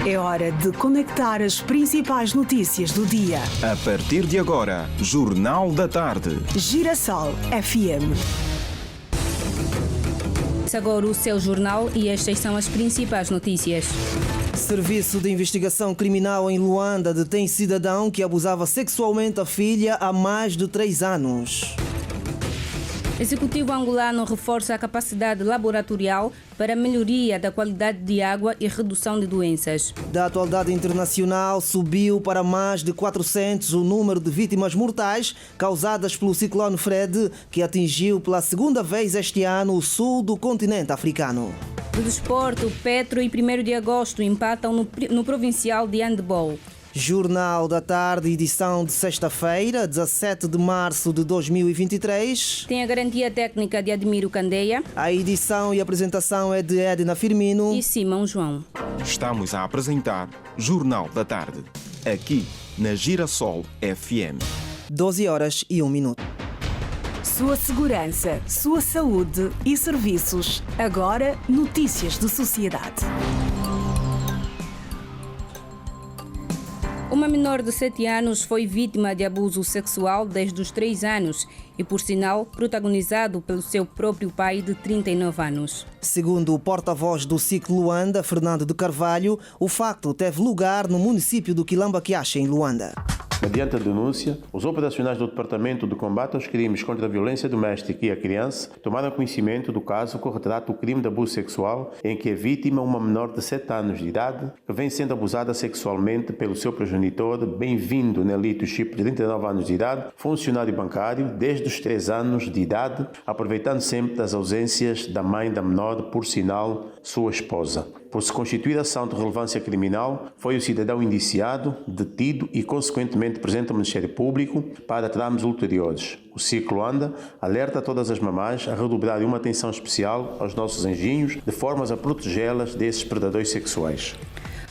É hora de conectar as principais notícias do dia. A partir de agora, Jornal da Tarde. Girassol FM. Agora o seu jornal e estas são as principais notícias. Serviço de Investigação Criminal em Luanda detém cidadão que abusava sexualmente a filha há mais de 3 anos. Executivo angolano reforça a capacidade laboratorial para a melhoria da qualidade de água e redução de doenças. Da atualidade internacional, subiu para mais de 400 o número de vítimas mortais causadas pelo ciclone Fred, que atingiu pela segunda vez este ano o sul do continente africano. Do desporto, Petro e 1º de agosto empatam no provincial de handball. Jornal da Tarde, edição de sexta-feira, 17 de março de 2023. Tem a garantia técnica de Admiro Candeia. A edição e apresentação é de Edna Firmino e Simão João. Estamos a apresentar Jornal da Tarde, aqui na Girassol FM. 12h01. Sua segurança, sua saúde e serviços. Agora, notícias de sociedade. Uma menor de 7 anos foi vítima de abuso sexual desde os 3 anos e, por sinal, protagonizado pelo seu próprio pai de 39 anos. Segundo o porta-voz do SIC Luanda, Fernando de Carvalho, o facto teve lugar no município do Quilamba-Quiaxa, em Luanda. Mediante a denúncia, os operacionais do Departamento de Combate aos Crimes contra a Violência Doméstica e a Criança tomaram conhecimento do caso que retrata o crime de abuso sexual em que a vítima, uma menor de 7 anos de idade, que vem sendo abusada sexualmente pelo seu progenitor, bem-vindo Nelito Chip, de 39 anos de idade, funcionário bancário, desde os 3 anos de idade, aproveitando sempre das ausências da mãe da menor, por sinal, sua esposa. Por se constituir ação de relevância criminal, foi o cidadão indiciado, detido e, consequentemente, presente ao Ministério Público para trâmites ulteriores. O SIC Luanda alerta a todas as mamães a redobrarem uma atenção especial aos nossos anjinhos, de formas a protegê-las desses predadores sexuais.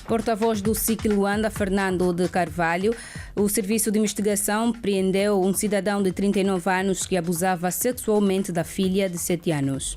Porta-voz do SIC Luanda, Fernando de Carvalho, o Serviço de Investigação preendeu um cidadão de 39 anos que abusava sexualmente da filha de 7 anos.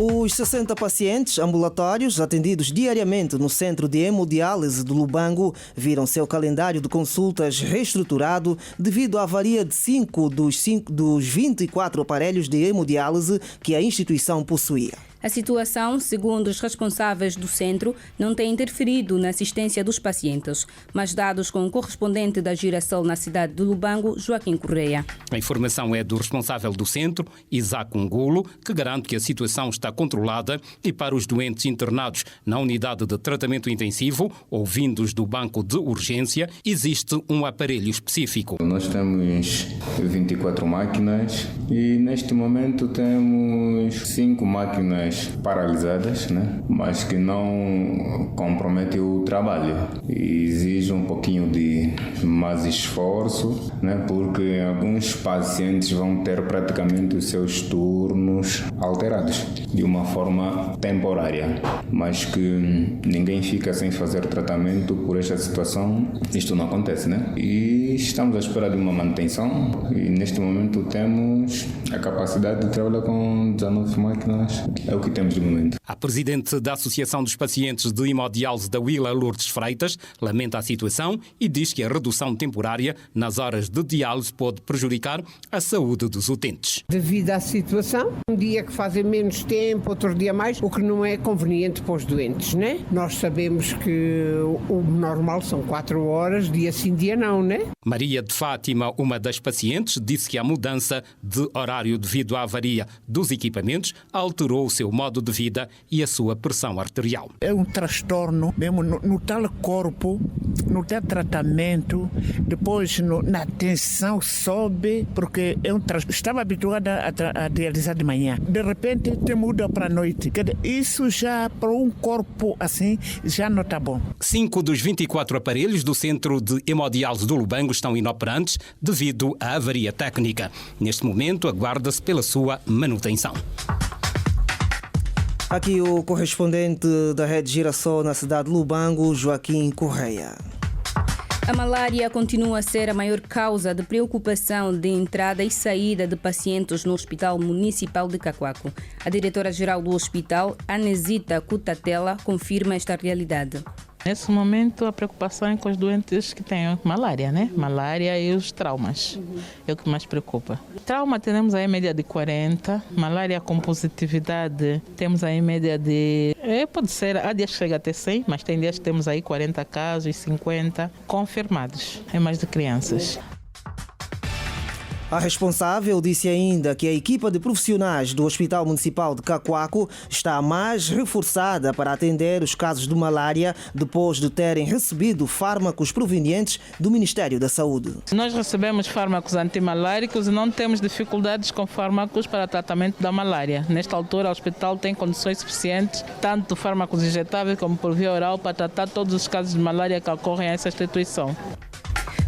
Os 60 pacientes ambulatórios atendidos diariamente no Centro de Hemodiálise de Lubango viram seu calendário de consultas reestruturado devido à avaria de 5 dos 24 aparelhos de hemodiálise que a instituição possuía. A situação, segundo os responsáveis do centro, não tem interferido na assistência dos pacientes, mas dados com o correspondente da Girassol na cidade de Lubango, Joaquim Correia. A informação é do responsável do centro, Isaac Ungulo, que garante que a situação está controlada e para os doentes internados na unidade de tratamento intensivo ou vindos do banco de urgência, existe um aparelho específico. Nós temos 24 máquinas e neste momento temos 5 máquinas paralisadas, né? Mas que não comprometem o trabalho e exige um pouquinho de mais esforço, né? Porque alguns pacientes vão ter praticamente os seus turnos alterados de uma forma temporária, mas que ninguém fica sem fazer tratamento por esta situação. Isto não acontece, né? E estamos à espera de uma manutenção e neste momento temos a capacidade de trabalhar com 19 máquinas. É o que temos de momento. A presidente da Associação dos Pacientes de Hemodiálise da Willa, Lourdes Freitas, lamenta a situação e diz que a redução temporária nas horas de diálise pode prejudicar a saúde dos utentes. Devido à situação, um dia que fazem menos tempo, outro dia mais, o que não é conveniente para os doentes, né? Nós sabemos que o normal são 4 horas, dia sim, dia não, né? Maria de Fátima, uma das pacientes, disse que a mudança de horário devido à avaria dos equipamentos alterou o seu modo de vida e a sua pressão arterial. É um transtorno mesmo no tal corpo, no tal tratamento, depois na tensão sobe, porque é um transtorno. Estava habituada a realizar de manhã, de repente te muda para a noite. Isso já para um corpo assim já não está bom. 5 dos 24 aparelhos do Centro de Hemodiálise do Lubango estão inoperantes devido à avaria técnica. Neste momento aguarda-se pela sua manutenção. Aqui o correspondente da Rede Girassol na cidade de Lubango, Joaquim Correia. A malária continua a ser a maior causa de preocupação de entrada e saída de pacientes no Hospital Municipal de Cacoaco. A diretora-geral do hospital, Anesita Cutatela, confirma esta realidade. Nesse momento, a preocupação é com os doentes que têm malária, né? Malária e os traumas. É o que mais preocupa. Trauma temos aí em média de 40. Malária com positividade temos aí em média de... pode ser, há dias que chega até 100, mas tem dias que temos aí 40 casos, 50 confirmados. É mais de crianças. A responsável disse ainda que a equipa de profissionais do Hospital Municipal de Cacoaco está mais reforçada para atender os casos de malária depois de terem recebido fármacos provenientes do Ministério da Saúde. Nós recebemos fármacos antimaláricos e não temos dificuldades com fármacos para tratamento da malária. Nesta altura, o hospital tem condições suficientes, tanto fármacos injetáveis como por via oral, para tratar todos os casos de malária que ocorrem a essa instituição.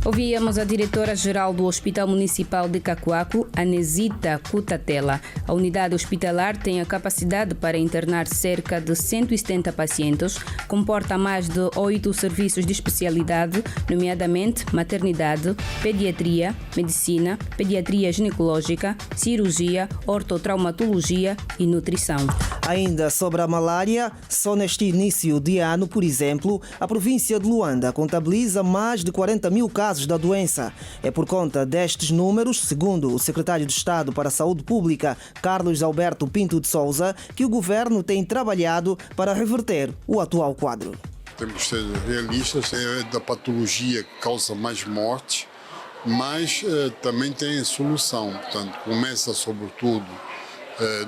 Ouvíamos a diretora-geral do Hospital Municipal de Cacoaco, Anesita Cutatela. A unidade hospitalar tem a capacidade para internar cerca de 170 pacientes, comporta mais de 8 serviços de especialidade, nomeadamente maternidade, pediatria, medicina, pediatria ginecológica, cirurgia, ortotraumatologia e nutrição. Ainda sobre a malária, só neste início de ano, por exemplo, a província de Luanda contabiliza mais de 40 mil casos da doença. É por conta destes números, segundo o secretário de Estado para a Saúde Pública, Carlos Alberto Pinto de Sousa, que o governo tem trabalhado para reverter o atual quadro. Temos que ser realistas, é da patologia que causa mais mortes, mas também tem solução. Portanto, começa sobretudo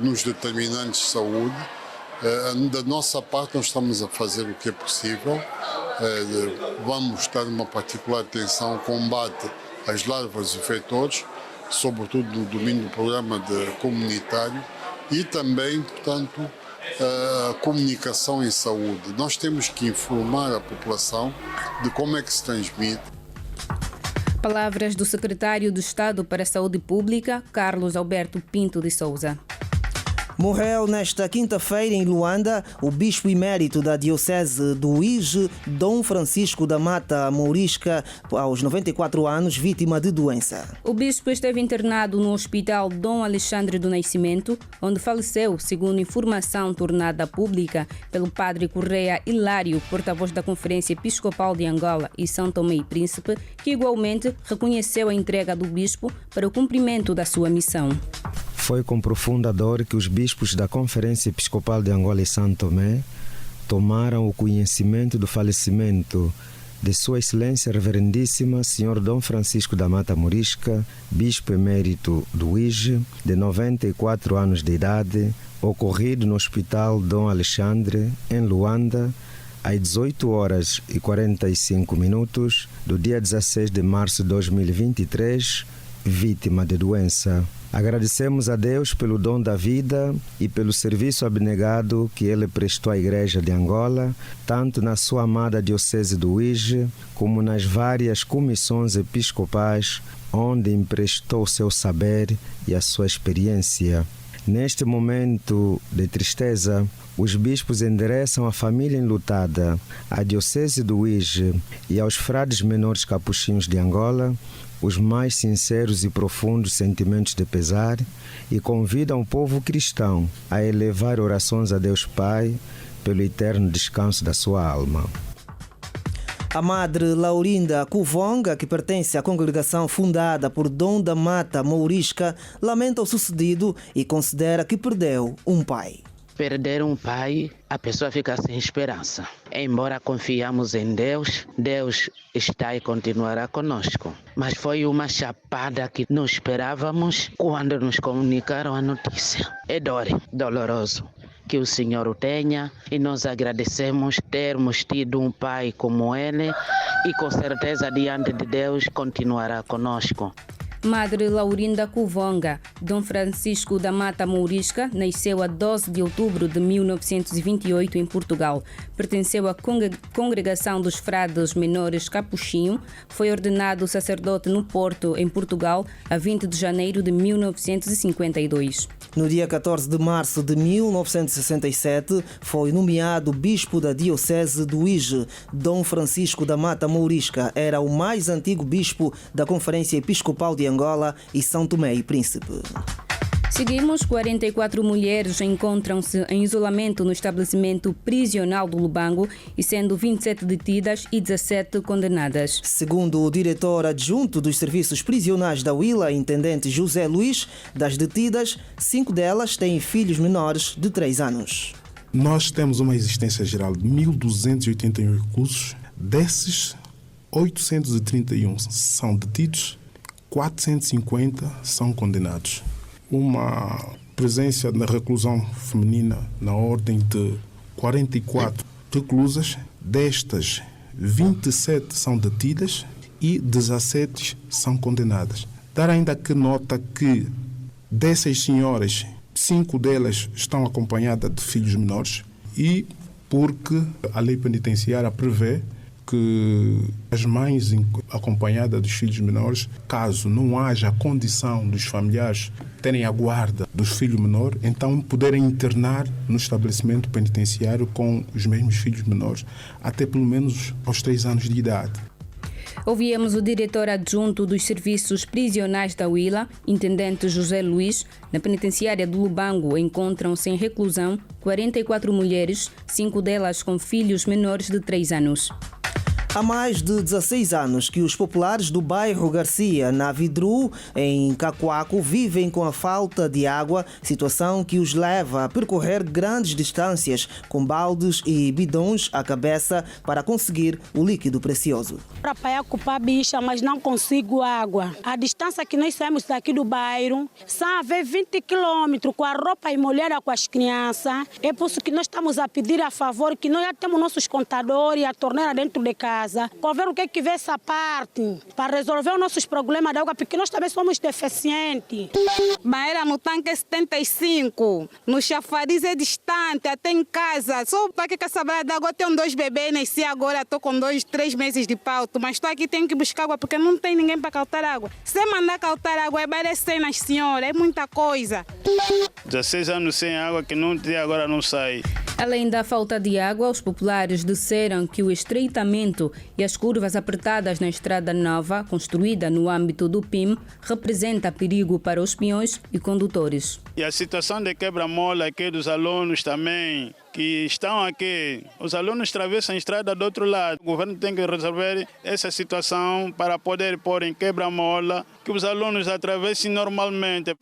nos determinantes de saúde. Da nossa parte, nós estamos a fazer o que é possível. Vamos dar uma particular atenção ao combate às larvas e vetores, sobretudo no domínio do programa comunitário e também, portanto, a comunicação em saúde. Nós temos que informar a população de como é que se transmite. Palavras do secretário de Estado para a Saúde Pública, Carlos Alberto Pinto de Sousa. Morreu nesta quinta-feira em Luanda o bispo emérito da Diocese do Uíge, Dom Francisco da Mata Mourisca, aos 94 anos, vítima de doença. O bispo esteve internado no Hospital Dom Alexandre do Nascimento, onde faleceu, segundo informação tornada pública pelo padre Correia Hilário, porta-voz da Conferência Episcopal de Angola e São Tomé e Príncipe, que igualmente reconheceu a entrega do bispo para o cumprimento da sua missão. Foi com profunda dor que os bispos da Conferência Episcopal de Angola e São Tomé tomaram o conhecimento do falecimento de Sua Excelência Reverendíssima Senhor Dom Francisco da Mata Mourisca, bispo emérito do Uíge, de 94 anos de idade, ocorrido no Hospital Dom Alexandre, em Luanda, às 18 horas e 45 minutos do dia 16 de março de 2023, vítima de doença. Agradecemos a Deus pelo dom da vida e pelo serviço abnegado que Ele prestou à Igreja de Angola, tanto na sua amada Diocese do Uíge, como nas várias comissões episcopais, onde emprestou seu saber e a sua experiência. Neste momento de tristeza, os bispos endereçam à família enlutada, à Diocese do Uíge e aos frades menores capuchinhos de Angola os mais sinceros e profundos sentimentos de pesar e convidam o povo cristão a elevar orações a Deus Pai pelo eterno descanso da sua alma. A Madre Laurinda Kuvonga, que pertence à congregação fundada por Dom da Mata Mourisca, lamenta o sucedido e considera que perdeu um pai. Perder um pai, a pessoa fica sem esperança. Embora confiamos em Deus, Deus está e continuará conosco. Mas foi uma chapada que não esperávamos quando nos comunicaram a notícia. É doloroso. Que o Senhor o tenha e nós agradecemos termos tido um pai como ele e com certeza diante de Deus continuará conosco. Madre Laurinda Kuvonga, Dom Francisco da Mata Mourisca, nasceu a 12 de outubro de 1928 em Portugal. Pertenceu à Congregação dos Frades Menores Capuchinho. Foi ordenado sacerdote no Porto, em Portugal, a 20 de janeiro de 1952. No dia 14 de março de 1967, foi nomeado bispo da Diocese do Uíge. Dom Francisco da Mata Mourisca era o mais antigo bispo da Conferência Episcopal de Angola e São Tomé e Príncipe. Seguimos, 44 mulheres encontram-se em isolamento no estabelecimento prisional do Lubango e sendo 27 detidas e 17 condenadas. Segundo o diretor adjunto dos serviços prisionais da Huila, intendente José Luís, das detidas, 5 delas têm filhos menores de 3 anos. Nós temos uma existência geral de 1.281 reclusos. Desses, 831 são detidos, 450 são condenados. Uma presença na reclusão feminina na ordem de 44 reclusas. Destas, 27 são detidas e 17 são condenadas. Dar ainda que nota que dessas senhoras, 5 delas estão acompanhadas de filhos menores e porque a lei penitenciária prevê que as mães acompanhadas dos filhos menores, caso não haja condição dos familiares terem a guarda dos filhos menores, então poderem internar no estabelecimento penitenciário com os mesmos filhos menores até pelo menos aos 3 anos de idade. Ouvíamos o diretor adjunto dos serviços prisionais da Huila, intendente José Luís. Na penitenciária do Lubango encontram-se em reclusão 44 mulheres, 5 delas com filhos menores de 3 anos. Há mais de 16 anos que os populares do bairro Garcia, na Vidru, em Cacoaco, vivem com a falta de água, situação que os leva a percorrer grandes distâncias com baldes e bidões à cabeça para conseguir o líquido precioso. Para ocupar bicha, mas não consigo água. A distância que nós saímos daqui do bairro, são a ver 20 quilômetros com a roupa molhada com as crianças. É por isso que nós estamos a pedir a favor que nós já temos nossos contadores e a torneira dentro de casa. Para ver o que vê essa parte, para resolver os nossos problemas de água, porque nós também somos deficientes. Banheira no tanque é 75, no chafariz é distante, até em casa. Só para que essa banheira de água tem 2 bebês, nasci agora, estou com 2, 3 meses de parto, mas estou aqui, tenho que buscar água, porque não tem ninguém para cautar água. Se mandar cautar água, é merecer nas senhoras, é muita coisa. 16 anos sem água que não tem, agora não sai. Além da falta de água, os populares disseram que o estreitamento e as curvas apertadas na estrada nova, construída no âmbito do PIM, representa perigo para os peões e condutores. E a situação de quebra-mola aqui dos alunos também, que estão aqui. Os alunos atravessam a estrada do outro lado. O governo tem que resolver essa situação para poder pôr em quebra-mola, que os alunos atravessem normalmente.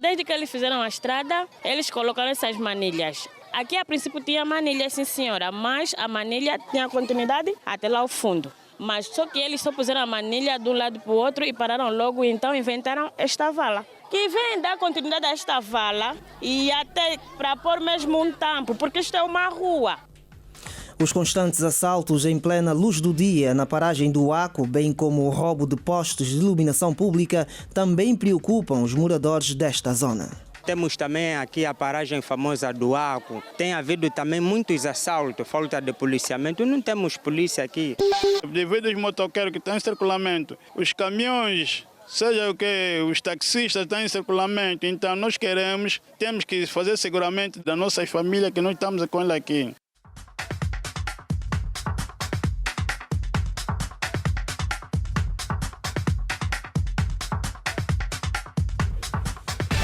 Desde que eles fizeram a estrada, eles colocaram essas manilhas. Aqui a princípio tinha manilha, sim senhora, mas a manilha tinha continuidade até lá ao fundo. Mas só que eles só puseram a manilha de um lado para o outro e pararam logo, então inventaram esta vala. Que vem dar continuidade a esta vala e até para pôr mesmo um tampo, porque isto é uma rua. Os constantes assaltos em plena luz do dia na paragem do Aco, bem como o roubo de postos de iluminação pública, também preocupam os moradores desta zona. Temos também aqui a paragem famosa do Aco. Tem havido também muitos assaltos, falta de policiamento. Não temos polícia aqui. Devido aos motoqueiros que estão em circulamento, os caminhões, seja o que os taxistas estão em circulamento, então nós temos que fazer seguramento da nossa família que nós estamos com ela aqui.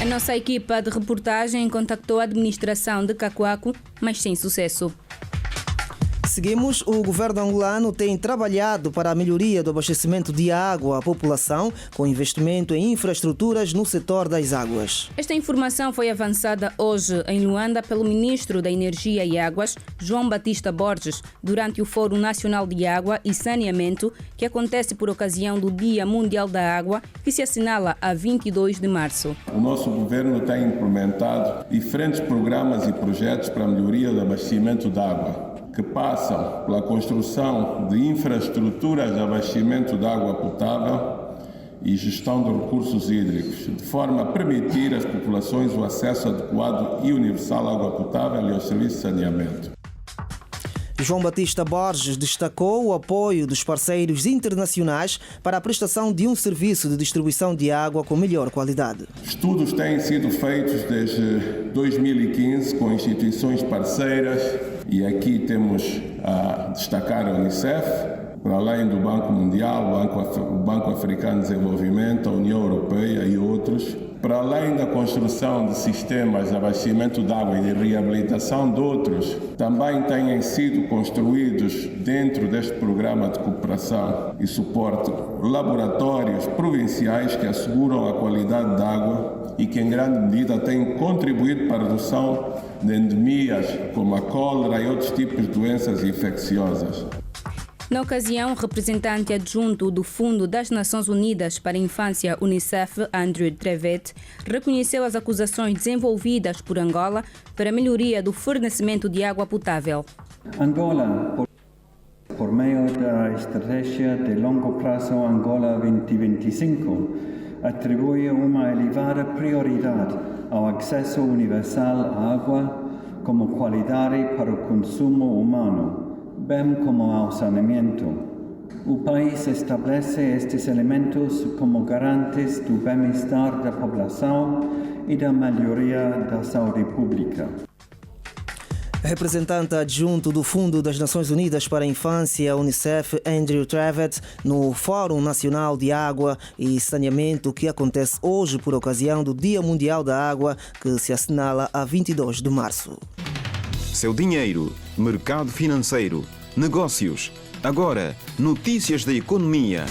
A nossa equipa de reportagem contactou a administração de Cacoaco, mas sem sucesso. Seguimos, o governo angolano tem trabalhado para a melhoria do abastecimento de água à população, com investimento em infraestruturas no setor das águas. Esta informação foi avançada hoje em Luanda pelo ministro da Energia e Águas, João Batista Borges, durante o Fórum Nacional de Água e Saneamento, que acontece por ocasião do Dia Mundial da Água, que se assinala a 22 de março. O nosso governo tem implementado diferentes programas e projetos para a melhoria do abastecimento de água, que passam pela construção de infraestruturas de abastecimento de água potável e gestão de recursos hídricos, de forma a permitir às populações o acesso adequado e universal à água potável e aos serviços de saneamento. João Batista Borges destacou o apoio dos parceiros internacionais para a prestação de um serviço de distribuição de água com melhor qualidade. Estudos têm sido feitos desde 2015 com instituições parceiras e aqui temos a destacar a Unicef, para além do Banco Mundial, o Banco Africano de Desenvolvimento, a União Europeia e outros, para além da construção de sistemas de abastecimento de água e de reabilitação de outros, também têm sido construídos dentro deste programa de cooperação e suporte laboratórios provinciais que asseguram a qualidade da água e que em grande medida têm contribuído para a redução de endemias como a cólera e outros tipos de doenças infecciosas. Na ocasião, o representante adjunto do Fundo das Nações Unidas para a Infância, Unicef, Andrew Trevet, reconheceu as acusações desenvolvidas por Angola para a melhoria do fornecimento de água potável. Angola, por meio da estratégia de longo prazo Angola 2025, atribui uma elevada prioridade ao acesso universal à água como qualidade para o consumo humano, bem como ao saneamento. O país estabelece estes elementos como garantes do bem-estar da população e da melhoria da saúde pública. Representante adjunto do Fundo das Nações Unidas para a Infância, Unicef, Andrew Trevet, no Fórum Nacional de Água e Saneamento que acontece hoje por ocasião do Dia Mundial da Água, que se assinala a 22 de março. Seu dinheiro, mercado financeiro, negócios. Agora, notícias da economia.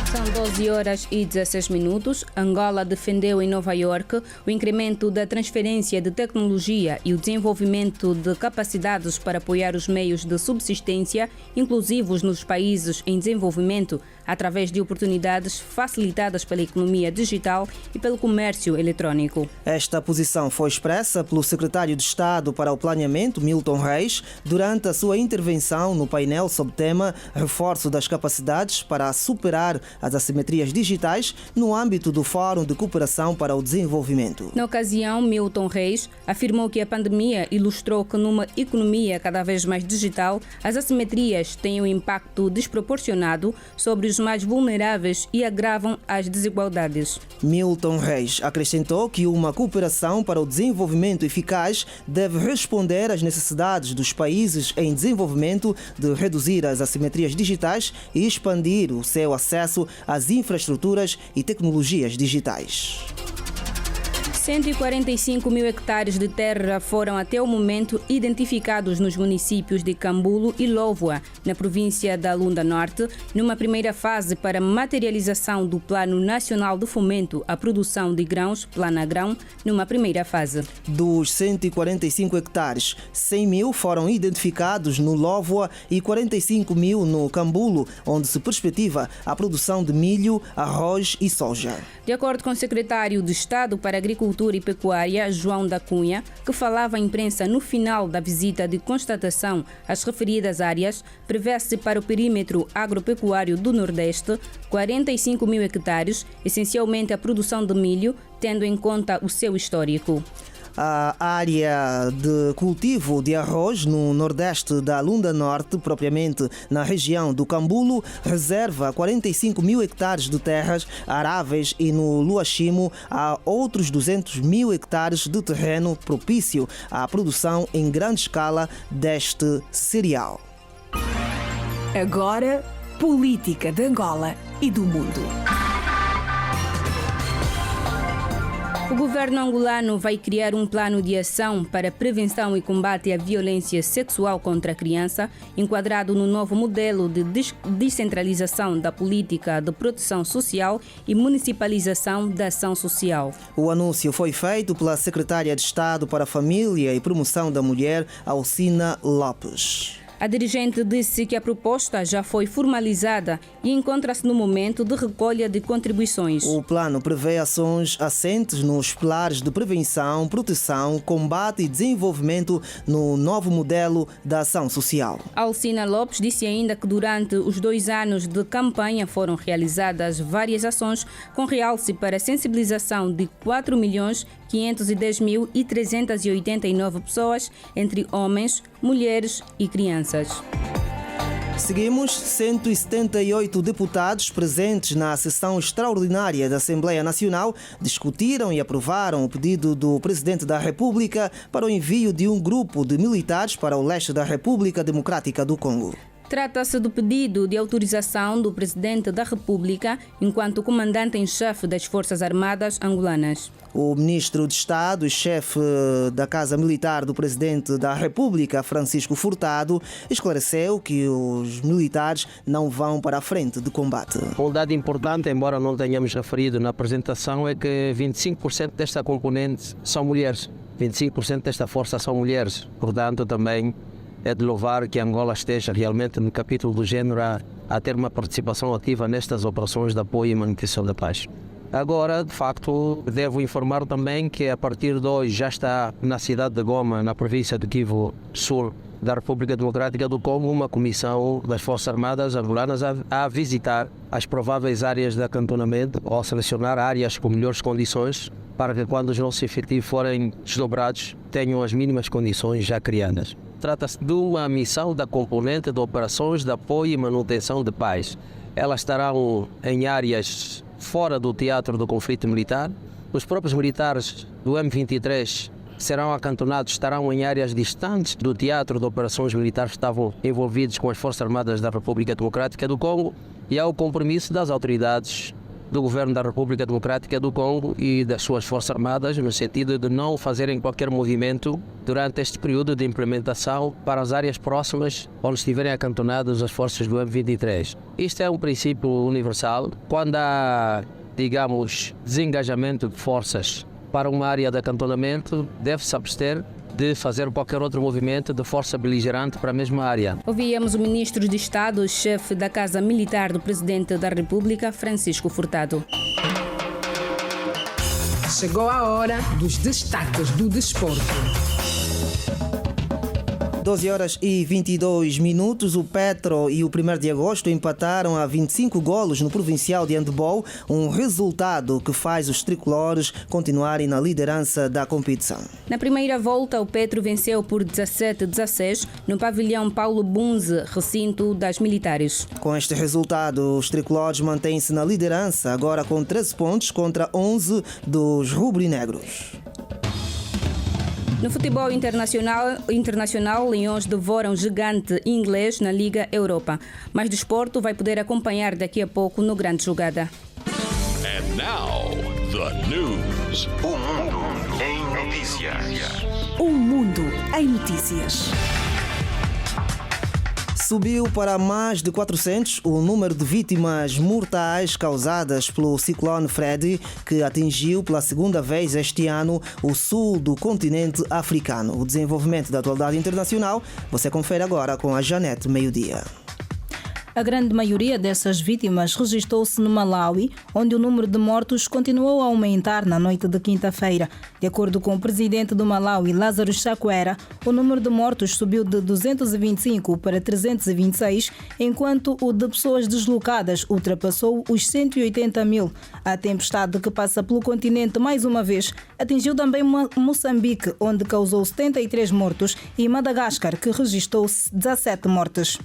São 12 horas e 16 minutos. Angola defendeu em Nova Iorque o incremento da transferência de tecnologia e o desenvolvimento de capacidades para apoiar os meios de subsistência inclusivos nos países em desenvolvimento, através de oportunidades facilitadas pela economia digital e pelo comércio eletrônico. Esta posição foi expressa pelo secretário de Estado para o Planeamento, Milton Reis, durante a sua intervenção no painel sob tema Reforço das capacidades para superar as assimetrias digitais no âmbito do Fórum de Cooperação para o Desenvolvimento. Na ocasião, Milton Reis afirmou que a pandemia ilustrou que numa economia cada vez mais digital, as assimetrias têm um impacto desproporcionado sobre os mais vulneráveis e agravam as desigualdades. Milton Reis acrescentou que uma cooperação para o desenvolvimento eficaz deve responder às necessidades dos países em desenvolvimento de reduzir as assimetrias digitais e expandir o seu acesso às infraestruturas e tecnologias digitais. 145 mil hectares de terra foram até o momento identificados nos municípios de Cambulo e Lóvoa, na província da Lunda Norte, numa primeira fase para materialização do Plano Nacional de Fomento à Produção de Grãos, Planagrão, numa primeira fase. Dos 145 hectares, 100 mil foram identificados no Lóvoa e 45 mil no Cambulo, onde se perspectiva a produção de milho, arroz e soja. De acordo com o secretário de Estado para a Agricultura e Pecuária, João da Cunha, que falava à imprensa no final da visita de constatação às referidas áreas, prevê-se para o perímetro agropecuário do Nordeste 45 mil hectares, essencialmente a produção de milho, tendo em conta o seu histórico. A área de cultivo de arroz no nordeste da Lunda Norte, propriamente na região do Cambulo, reserva 45 mil hectares de terras aráveis e no Luachimo há outros 200 mil hectares de terreno propício à produção em grande escala deste cereal. Agora, política de Angola e do mundo. O governo angolano vai criar um plano de ação para prevenção e combate à violência sexual contra a criança, enquadrado no novo modelo de descentralização da política de proteção social e municipalização da ação social. O anúncio foi feito pela secretária de Estado para a Família e Promoção da Mulher, Alcina Lopes. A dirigente disse que a proposta já foi formalizada e encontra-se no momento de recolha de contribuições. O plano prevê ações assentes nos pilares de prevenção, proteção, combate e desenvolvimento no novo modelo da ação social. Alcina Lopes disse ainda que durante os 2 anos de campanha foram realizadas várias ações com realce para a sensibilização de 4.510.389 pessoas, entre homens, mulheres e crianças. Seguimos. 178 deputados presentes na sessão extraordinária da Assembleia Nacional discutiram e aprovaram o pedido do Presidente da República para o envio de um grupo de militares para o leste da República Democrática do Congo. Trata-se do pedido de autorização do Presidente da República enquanto comandante em chefe das Forças Armadas angolanas. O ministro de Estado e chefe da Casa Militar do Presidente da República, Francisco Furtado, esclareceu que os militares não vão para a frente de combate. Um dado importante, embora não tenhamos referido na apresentação, é que 25% desta componente são mulheres. 25% desta força são mulheres. Portanto, também é de louvar que Angola esteja realmente no capítulo do género a ter uma participação ativa nestas operações de apoio e manutenção da paz. Agora, de facto, devo informar também que a partir de hoje já está na cidade de Goma, na província de Kivu Sul, da República Democrática do Congo, uma comissão das Forças Armadas angolanas a visitar as prováveis áreas de acantonamento ou selecionar áreas com melhores condições para que quando os nossos efetivos forem desdobrados tenham as mínimas condições já criadas. Trata-se de uma missão da componente de operações de apoio e manutenção de paz. Elas estarão em áreas fora do teatro do conflito militar. Os próprios militares do M23 serão acantonados, estarão em áreas distantes do teatro de operações militares que estavam envolvidos com as Forças Armadas da República Democrática do Congo, e há o compromisso das autoridades do Governo da República Democrática do Congo e das suas Forças Armadas no sentido de não fazerem qualquer movimento durante este período de implementação para as áreas próximas onde estiverem acantonadas as forças do M23. Isto é um princípio universal. Quando há, digamos, desengajamento de forças para uma área de acantonamento, deve-se abster de fazer qualquer outro movimento de força beligerante para a mesma área. Ouvíamos o ministro de Estado, chefe da Casa Militar do Presidente da República, Francisco Furtado. Chegou a hora dos destaques do desporto. 12h22. O Petro e o 1º de agosto empataram a 25 golos no Provincial de Handball, um resultado que faz os tricolores continuarem na liderança da competição. Na primeira volta, o Petro venceu por 17-16 no pavilhão Paulo Bunze, recinto das Militares. Com este resultado, os tricolores mantêm-se na liderança, agora com 13 pontos contra 11 dos rubro-negros. No futebol internacional, Leões devoram gigante inglês na Liga Europa. Mais desporto vai poder acompanhar daqui a pouco no Grande Jogada. And now, the news. O mundo em notícias. O mundo em notícias. Subiu para mais de 400 o número de vítimas mortais causadas pelo ciclone Freddy, que atingiu pela segunda vez este ano o sul do continente africano. O desenvolvimento da atualidade internacional você confere agora com a Janete Meio-Dia. A grande maioria dessas vítimas registrou-se no Malawi, onde o número de mortos continuou a aumentar na noite de quinta-feira. De acordo com o presidente do Malawi, Lázaro Chakwera, o número de mortos subiu de 225 para 326, enquanto o de pessoas deslocadas ultrapassou os 180 mil. A tempestade que passa pelo continente mais uma vez atingiu também Moçambique, onde causou 73 mortos, e Madagascar, que registrou 17 mortes.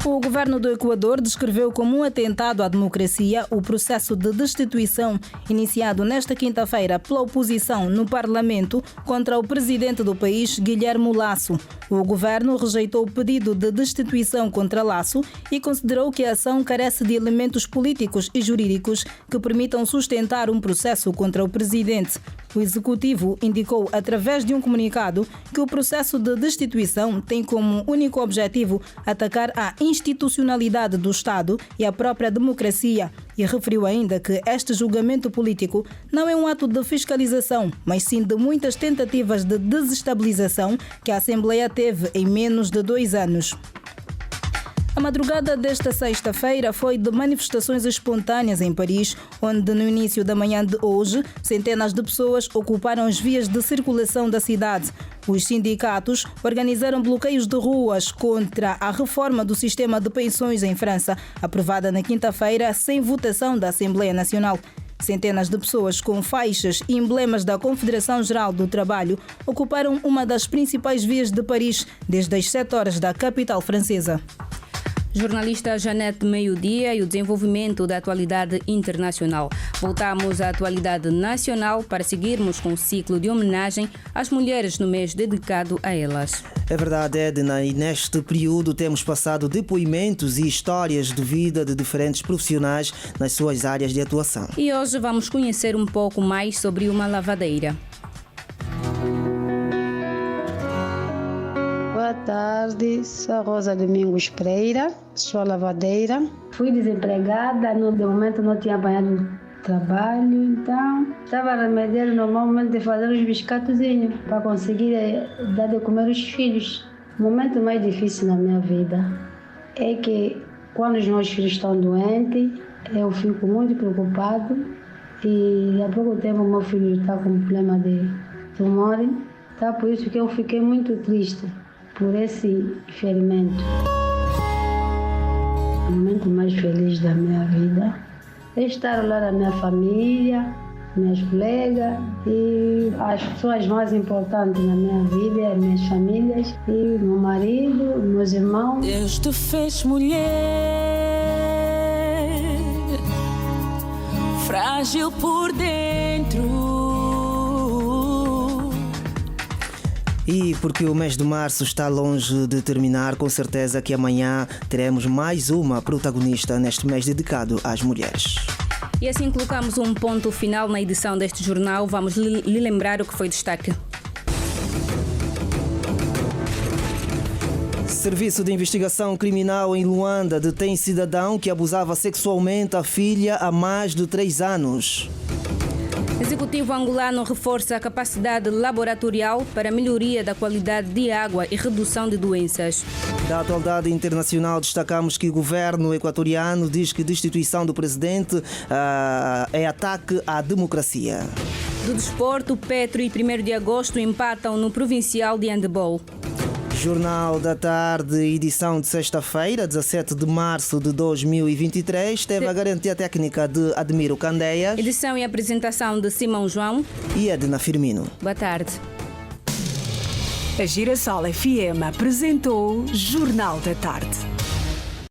O governo do Equador descreveu como um atentado à democracia o processo de destituição iniciado nesta quinta-feira pela oposição no Parlamento contra o presidente do país, Guilherme Lasso. O governo rejeitou o pedido de destituição contra Lasso e considerou que a ação carece de elementos políticos e jurídicos que permitam sustentar um processo contra o presidente. O executivo indicou através de um comunicado que o processo de destituição tem como único objetivo atacar a institucionalidade do Estado e a própria democracia, e referiu ainda que este julgamento político não é um ato de fiscalização, mas sim de muitas tentativas de desestabilização que a Assembleia teve em menos de 2 anos. A madrugada desta sexta-feira foi de manifestações espontâneas em Paris, onde no início da manhã de hoje, centenas de pessoas ocuparam as vias de circulação da cidade. Os sindicatos organizaram bloqueios de ruas contra a reforma do sistema de pensões em França, aprovada na quinta-feira sem votação da Assembleia Nacional. Centenas de pessoas com faixas e emblemas da Confederação Geral do Trabalho ocuparam uma das principais vias de Paris desde as 7 horas da capital francesa. Jornalista Janete Meio-Dia e o desenvolvimento da atualidade internacional. Voltamos à atualidade nacional para seguirmos com o ciclo de homenagem às mulheres no mês dedicado a elas. É verdade, Edna, e neste período temos passado depoimentos e histórias de vida de diferentes profissionais nas suas áreas de atuação. E hoje vamos conhecer um pouco mais sobre uma lavadeira. Boa tarde, sou Rosa Domingos Pereira, sou lavadeira. Fui desempregada, de momento não tinha apanhado trabalho, então estava remediando normalmente fazer os biscatozinhos para conseguir dar de comer os filhos. O momento mais difícil na minha vida é que quando os meus filhos estão doentes, eu fico muito preocupado e há pouco tempo meu filho está com problema de tumor, tá? Por isso que eu fiquei muito triste por esse ferimento. O momento mais feliz da minha vida é estar ao lado da minha família, minhas colegas e as pessoas mais importantes na minha vida, as minhas famílias e meu marido, meus irmãos. Deus te fez mulher, frágil por dentro. E porque o mês de março está longe de terminar, com certeza que amanhã teremos mais uma protagonista neste mês dedicado às mulheres. E assim colocamos um ponto final na edição deste jornal. Vamos lhe lembrar o que foi destaque. Serviço de Investigação Criminal em Luanda detém cidadão que abusava sexualmente a filha há mais de 3 anos. Executivo angolano reforça a capacidade laboratorial para melhoria da qualidade de água e redução de doenças. Da atualidade internacional, destacamos que o governo equatoriano diz que a destituição do presidente é ataque à democracia. Do desporto, Petro e 1º de agosto empatam no Provincial de Handebol. Jornal da Tarde, edição de sexta-feira, 17 de março de 2023. Teve a garantia técnica de Admiro Candeias. Edição e apresentação de Simão João e Edna Firmino. Boa tarde. A Girassol FM apresentou Jornal da Tarde.